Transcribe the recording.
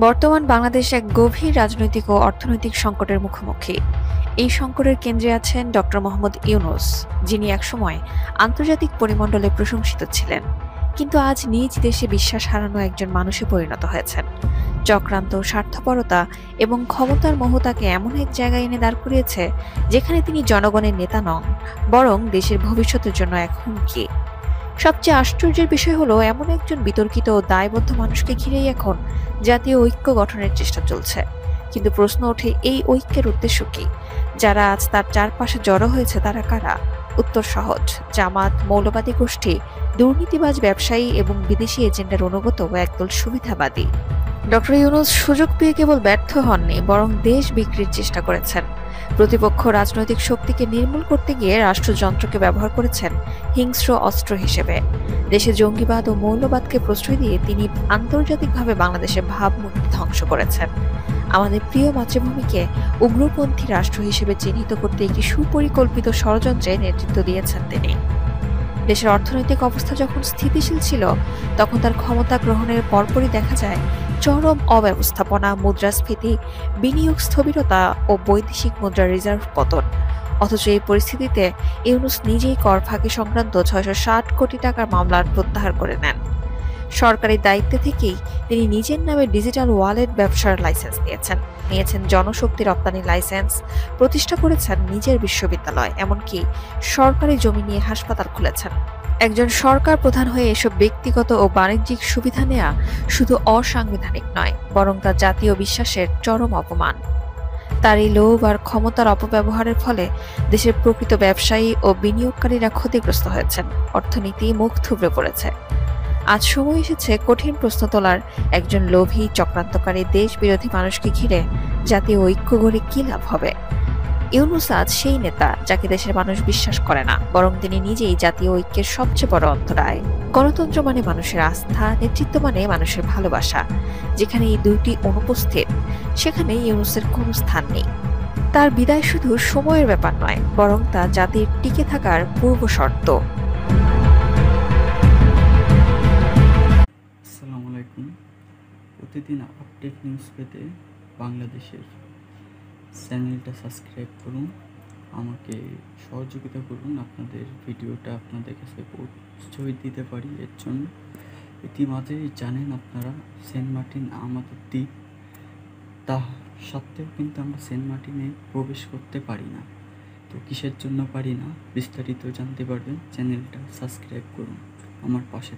বর্তমান বাংলাদেশ এক গভীর রাজনৈতিক ও অর্থনৈতিক সংকটের মুখোমুখি। এই সংকটের কেন্দ্রে আছেন ডক্টর মোহাম্মদ ইউনূস, যিনি একসময় আন্তর্জাতিক পরিমণ্ডলে প্রশংসিত ছিলেন, কিন্তু আজ নিজ দেশে বিশ্বাস হারানো একজন মানুষে পরিণত হয়েছেন। চক্রান্ত, স্বার্থপরতা এবং ক্ষমতার মোহ তাকে এমন এক জায়গায় এনে দাঁড় করিয়েছে যেখানে তিনি জনগণের নেতা নন, বরং দেশের ভবিষ্যতের জন্য এক হুমকি। সবচেয়ে আশ্চর্যের বিষয় হলো, এমন একজন বিতর্কিত ও দায়বদ্ধ মানুষকে ঘিরেই এখন জাতীয় ঐক্য গঠনের চেষ্টা চলছে। কিন্তু প্রশ্ন ওঠে, এই ঐক্যের উদ্দেশ্য কি? যারা আজ তার চারপাশে জড়ো হয়েছে তারা কারা? উত্তর সহজ: জামাত, মৌলবাদী গোষ্ঠী, দুর্নীতিবাজ ব্যবসায়ী এবং বিদেশি এজেন্ডার অনুগত একদল সুবিধাবাদী। ডক্টর ইউনূস সুযোগ পেয়ে কেবল ব্যর্থ হননি, বরং দেশ বিক্রির চেষ্টা করেছেন। প্রতিপক্ষ রাজনৈতিক শক্তিকে নির্মূল করতে গিয়ে রাষ্ট্রযন্ত্রকে ব্যবহার করেছেন হিংস্র অস্ত্র হিসেবে। দেশে জঙ্গিবাদ ও মৌলবাদকে প্রশ্রয় দিয়ে তিনি আন্তর্জাতিকভাবে বাংলাদেশের ভাবমূর্তি ধ্বংস করেছেন। আমাদের প্রিয় মাতৃভূমিকে উগ্রপন্থী রাষ্ট্র হিসেবে চিহ্নিত করতে একটি সুপরিকল্পিত ষড়যন্ত্রে নেতৃত্ব দিয়েছেন তিনি। দেশের অর্থনৈতিক অবস্থা যখন স্থিতিশীল ছিল, তখন তার ক্ষমতা গ্রহণের পরপরই দেখা যায় চরম অব্যবস্থাপনা, মুদ্রাস্ফীতি, বিনিয়োগ স্থবিরতা ও বৈদেশিক মুদ্রা রিজার্ভ পতন। অথচ এই পরিস্থিতিতে ইউনূস নিজেই কর ফাঁকি সংক্রান্ত ৬৬০ কোটি টাকার মামলা প্রত্যাহার করে নেন। সরকারি দায়িত্বে থেকেই তিনি নিজের নামে ডিজিটাল ওয়ালেট ব্যবসার লাইসেন্স নিয়েছেন জনশক্তি রপ্তানি লাইসেন্স, প্রতিষ্ঠা করেছেন নিজের বিশ্ববিদ্যালয়, এমনকি সরকারি জমি নিয়ে হাসপাতাল খুলেছেন। একজন সরকার প্রধান হয়ে এসব ব্যক্তিগত ও বাণিজ্যিক সুবিধা নেওয়া শুধু অসাংবিধানিক নয়, বরং তা জাতীয় বিশ্বাসের চরম অপমান। তার এই লোভ আর ক্ষমতার অপব্যবহারের ফলে দেশের প্রকৃত ব্যবসায়ী ও বিনিয়োগকারীরা ক্ষতিগ্রস্ত হয়েছেন, অর্থনীতি মুখ থুবড়ে পড়েছে। আজ সময় এসেছে কঠিন প্রশ্ন তোলার: একজন লোভী, চক্রান্তকারী, দেশ বিরোধী মানুষকে ঘিরে জাতীয় ঐক্য গড়ে কি লাভ হবে? ইউনূস আজ সেই নেতা যাকে দেশের মানুষ বিশ্বাস করে না, বরং তিনি নিজেই জাতীয় ঐক্যের সবচেয়ে বড় অন্তরায়। গণতন্ত্র মানে মানুষের আস্থা, নেতৃত্ব মানে মানুষের ভালোবাসা। যেখানে এই দুইটি অনুপস্থিত, সেখানে ইউনূসের কোনো স্থান নেই। তার বিদায় শুধু সময়ের ব্যাপার নয়, বরং তা জাতির টিকে থাকার পূর্ব শর্ত। আসসালামু আলাইকুম। প্রতিদিন আপডেট নিউজ পেতে বাংলাদেশের চ্যানেলটা সাবস্ক্রাইব করুন, আমাকে সহযোগিতা করুন, আপনাদের ভিডিওটা আপনাদের কাছে পৌঁছে দিতে পারি। এর জন্য ইতিমধ্যেই জানেন আপনারা, সেন্ট মার্টিন আমাদের দ্বীপ, তা সত্ত্বেও কিন্তু আমরা সেন্ট মার্টিনে প্রবেশ করতে পারি না। তো কিসের জন্য পারি না, বিস্তারিত জানতে পারবেন। চ্যানেলটা সাবস্ক্রাইব করুন, আমার পাশে